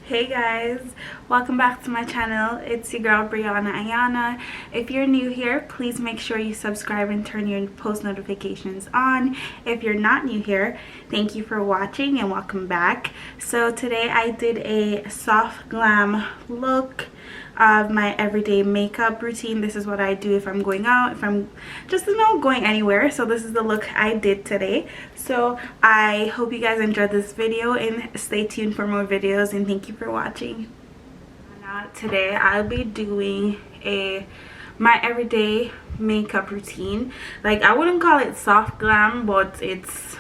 Hey guys, welcome back to my channel. It's your girl Brianna Ayana. If you're new here, please make sure you subscribe and turn your post notifications on. If you're not new here, thank you for watching and welcome back. So today I did a soft glam look of my everyday makeup routine. This is what I do if I'm going out, if I'm just going anywhere. So this is the look I did today. So I hope you guys enjoyed this video and stay tuned for more videos, and thank you for watching. Now today I'll be doing my everyday makeup routine. Like, I wouldn't call it soft glam, but it's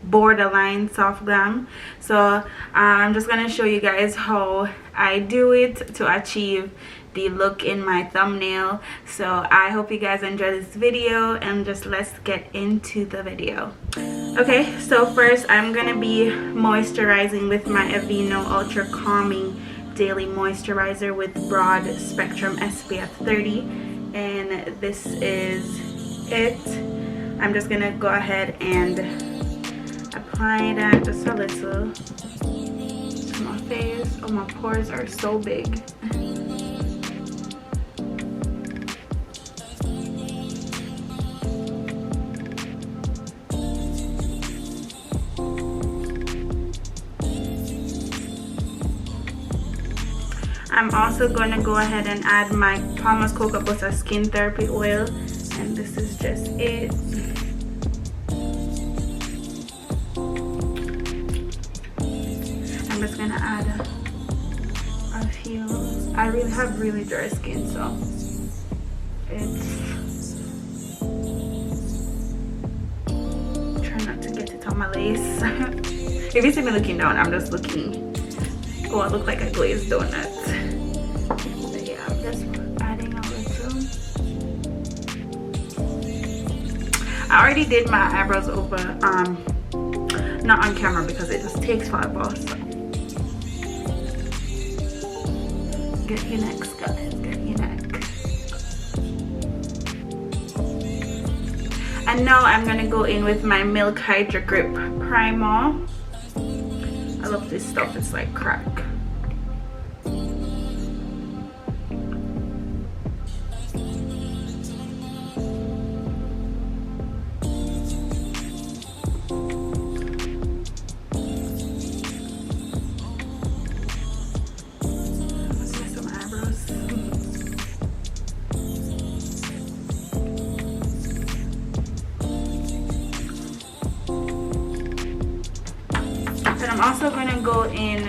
borderline soft glam. So I'm just gonna show you guys how I do it to achieve the look in my thumbnail. So I hope you guys enjoy this video, and just let's get into the video. Okay, so first I'm gonna be moisturizing with my Aveeno Ultra Calming Daily Moisturizer with Broad Spectrum SPF 30, and this is it. I'm just gonna go ahead and apply that just a little to my face. Oh, my pores are so big. I'm also going to go ahead and add my Palmer's Cocoa Butter Skin Therapy Oil, and this is just it. I'm just gonna add a few. I really have really dry skin, so try not to get it on my lace. If you see me looking down, I'm just looking. Oh, I look like a glazed donut. But yeah, I'm just adding a little. I already did my eyebrows over, not on camera because it just takes forever. So get your necks, guys, get your neck. And now I'm gonna go in with my Milk Hydra Grip Primer. I love this stuff, it's like crack. I'm also going to go in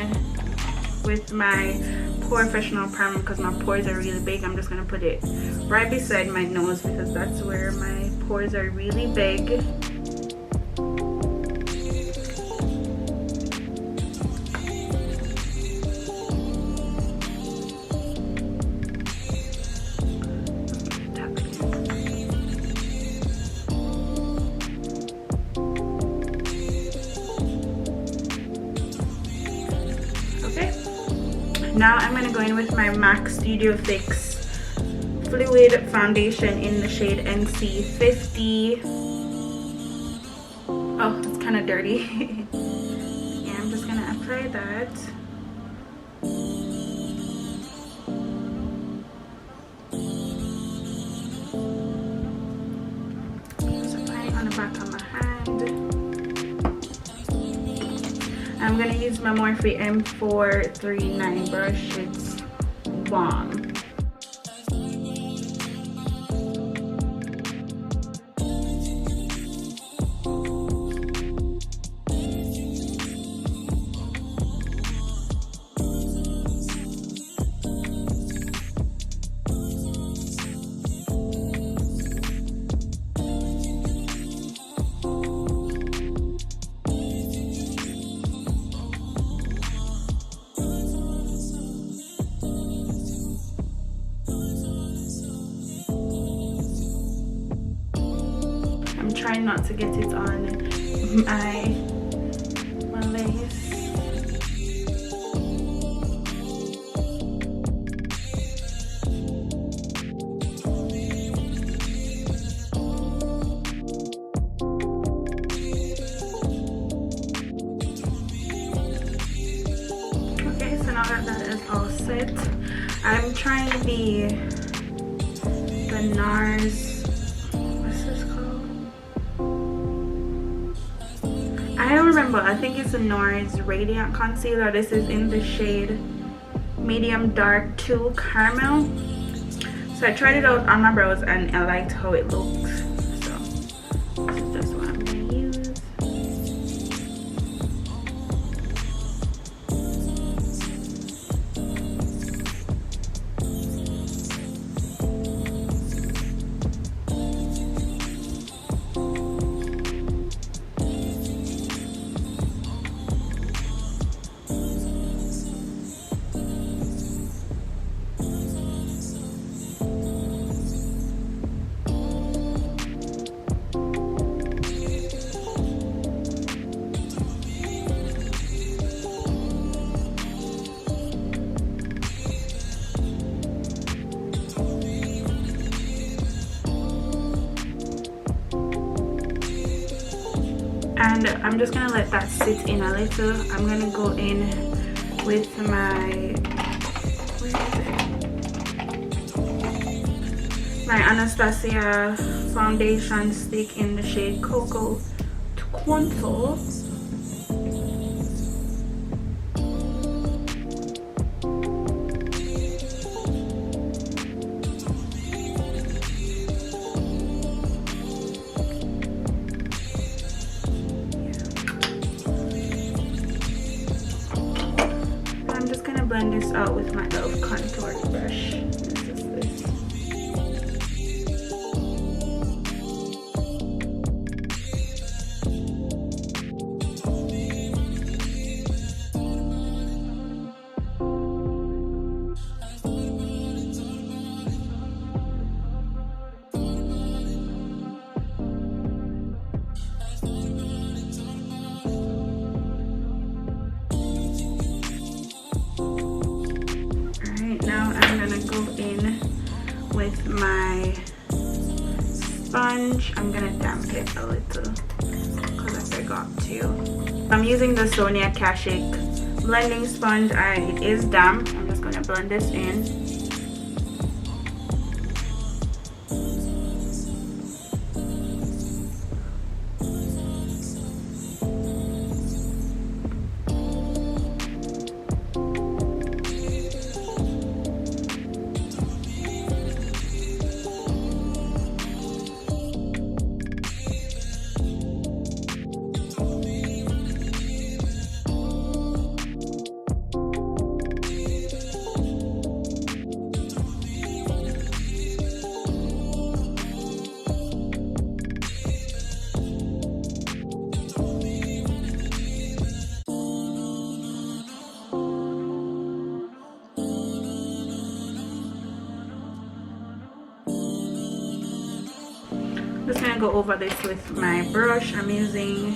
with my Professional Primer because my pores are really big. I'm just going to put it right beside my nose because that's where my pores are really big. Now I'm going to go in with my MAC Studio Fix Fluid Foundation in the shade NC50. Oh, it's kind of dirty. Yeah, I'm just going to apply that. Just apply it on the back of my hand. I'm going to use my Morphe M439 brush. It's bomb. Trying not to get it on my lace. now that is all set, I'm trying the NARS, what's this called? I don't remember. I think it's a NARS Radiant Concealer. This is in the shade Medium Dark 2 Caramel. So I tried it out on my brows and I liked how it looks. So this is just what I'm going to use. And I'm just gonna let that sit in a little. I'm gonna go in with my, my Anastasia foundation stick in the shade Cocoa Quanto. Blend this out with my e.l.f. contour brush. This is this. Now I'm gonna go in with my sponge. I'm gonna damp it a little because I forgot to. I'm using the Sonia Kashik blending sponge. It is damp. I'm just gonna blend this in. Just gonna go over this with my brush. I'm using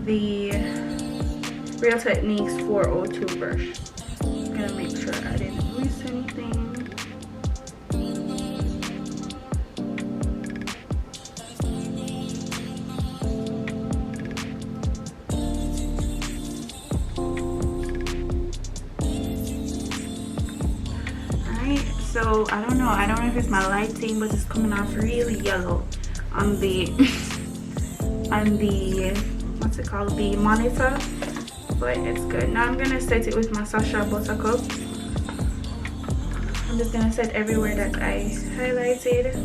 the Real Techniques 402 brush. I'm gonna make sure I didn't miss anything. So I don't know if it's my lighting, but it's coming off really yellow on the what's it called, the monitor, but it's good. Now I'm gonna set it with my Sasha Buttercup. I'm just gonna set everywhere that I highlighted.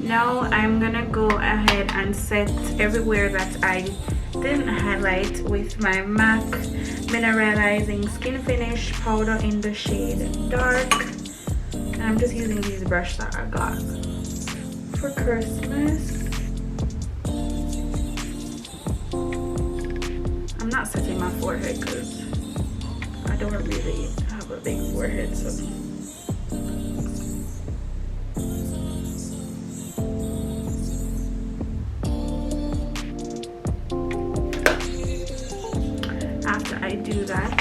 Now I'm gonna go ahead and set everywhere that I instant highlight with my MAC Mineralizing Skin Finish powder in the shade Dark. And I'm just using these brushes that I got for Christmas. I'm not setting my forehead because I don't really have a big forehead, so after I do that,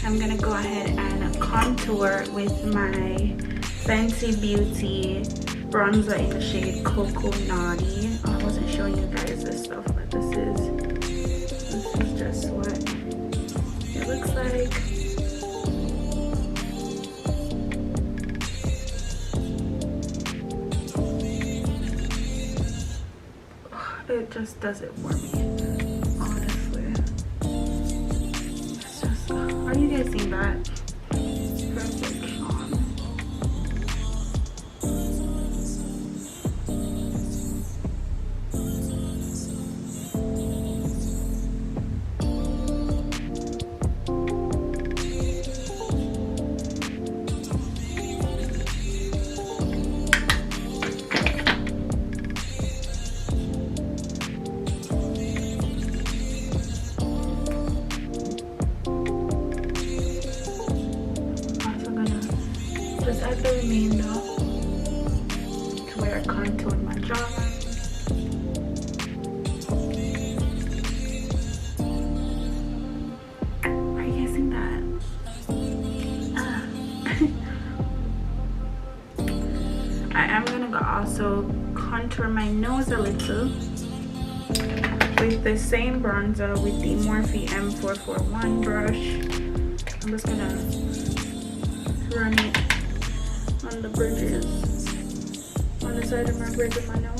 I'm gonna go ahead and contour with my Fenty Beauty bronzer in the shade Cocoa Naughty. I wasn't showing you guys this stuff, but this is just what it looks like. It just does it for me, honestly. It's just, are you guys seeing that? Perfection. Just add the remainder to where I contoured my jawline. Are you guys seeing that? I am gonna also contour my nose a little with the same bronzer with the Morphe M441 brush. I'm just gonna run it on the bridges, on the side of my bridge of my nose.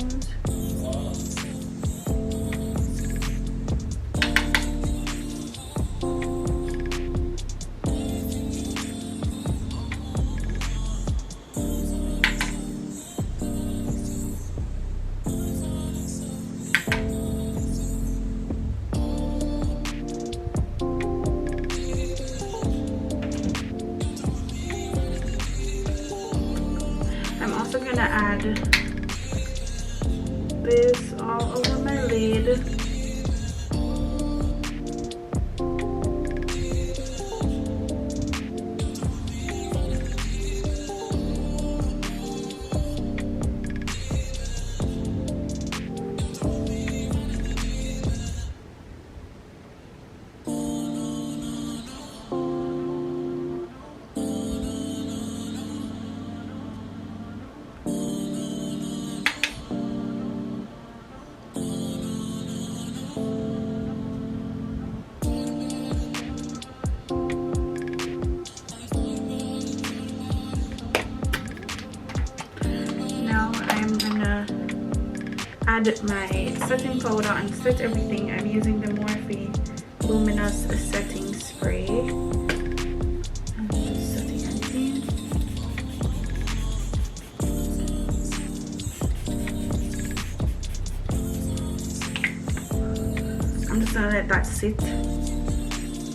Gonna add this all over my lid. Add my setting powder and set everything. I'm using the Morphe Luminous Setting Spray. I'm just setting everything. I'm just gonna let that sit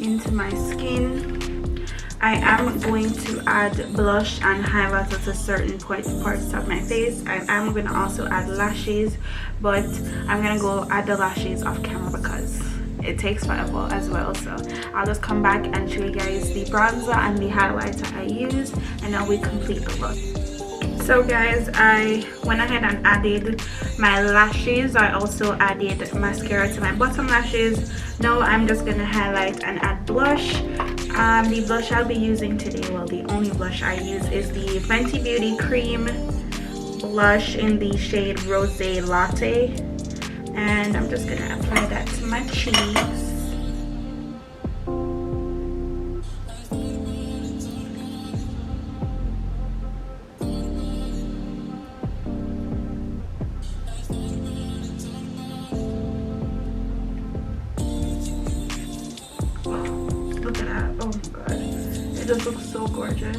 into my skin. I am going to add blush and highlighter to certain parts of my face. I am going to also add lashes, but I'm going to go add the lashes off camera because it takes forever as well. So I'll just come back and show you guys the bronzer and the highlighter I use, and then we complete the look. So guys, I went ahead and added my lashes. I also added mascara to my bottom lashes. Now I'm just going to highlight and add blush. The blush I'll be using today, well, the only blush I use is the Fenty Beauty Cream blush in the shade Rosé Latte, and I'm just gonna apply that to my cheeks. Look at that. Oh my god, it just looks so gorgeous.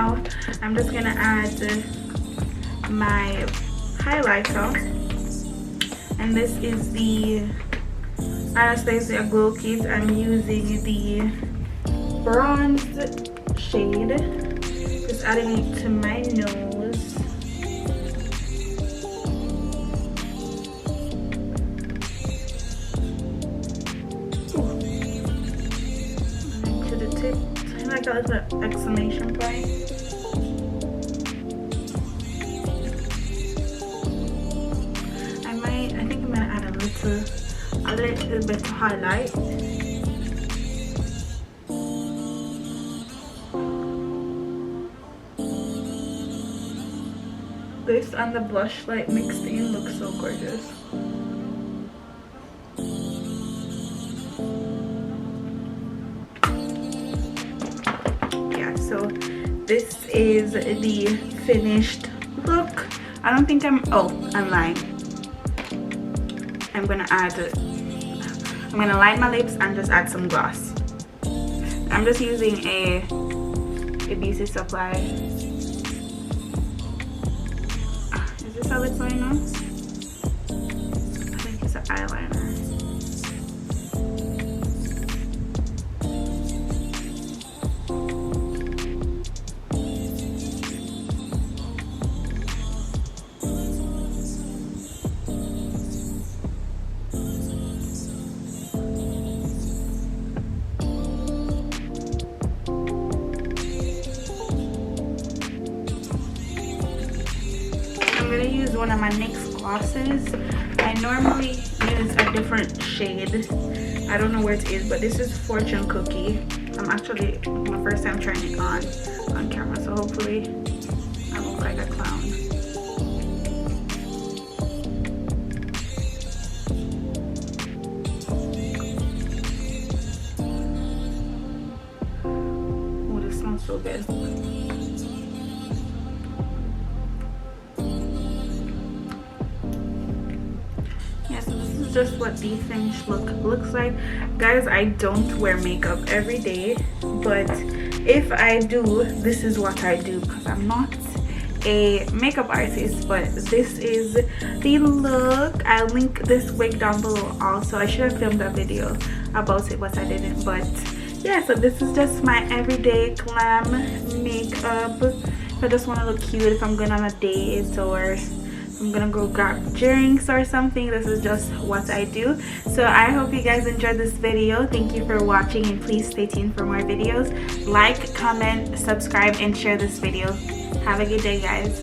now I'm just gonna add my highlighter, and this is the Anastasia Glow Kit. I'm using the bronze shade, just adding it to my nose. And to the tip, like a little exclamation point. I think I'm gonna add a little bit of highlight. This and the blush light mixed in looks so gorgeous. Yeah, so this is the finished look. I don't think I'm lying. I'm gonna line my lips and just add some gloss. I'm just using a beauty supply. Is this a lip liner? I think it's an eyeliner. I'm gonna use one of my NYX glosses. I normally use a different shade. I don't know where it is, but this is Fortune Cookie. I'm actually my first time trying it on camera, so hopefully I look like a clown. Oh, this smells so good. Just what the finished look looks like. Guys, I don't wear makeup every day, but if I do, this is what I do, because I'm not a makeup artist. But this is the look. I'll link this wig down below also. I should have filmed a video about it, but I didn't. But yeah, so this is just my everyday glam makeup. If I just want to look cute, if I'm going on a date, or I'm gonna go grab drinks or something, this is just what I do. So I hope you guys enjoyed this video. Thank you for watching, and please stay tuned for more videos. Like, comment, subscribe, and share this video. Have a good day, guys.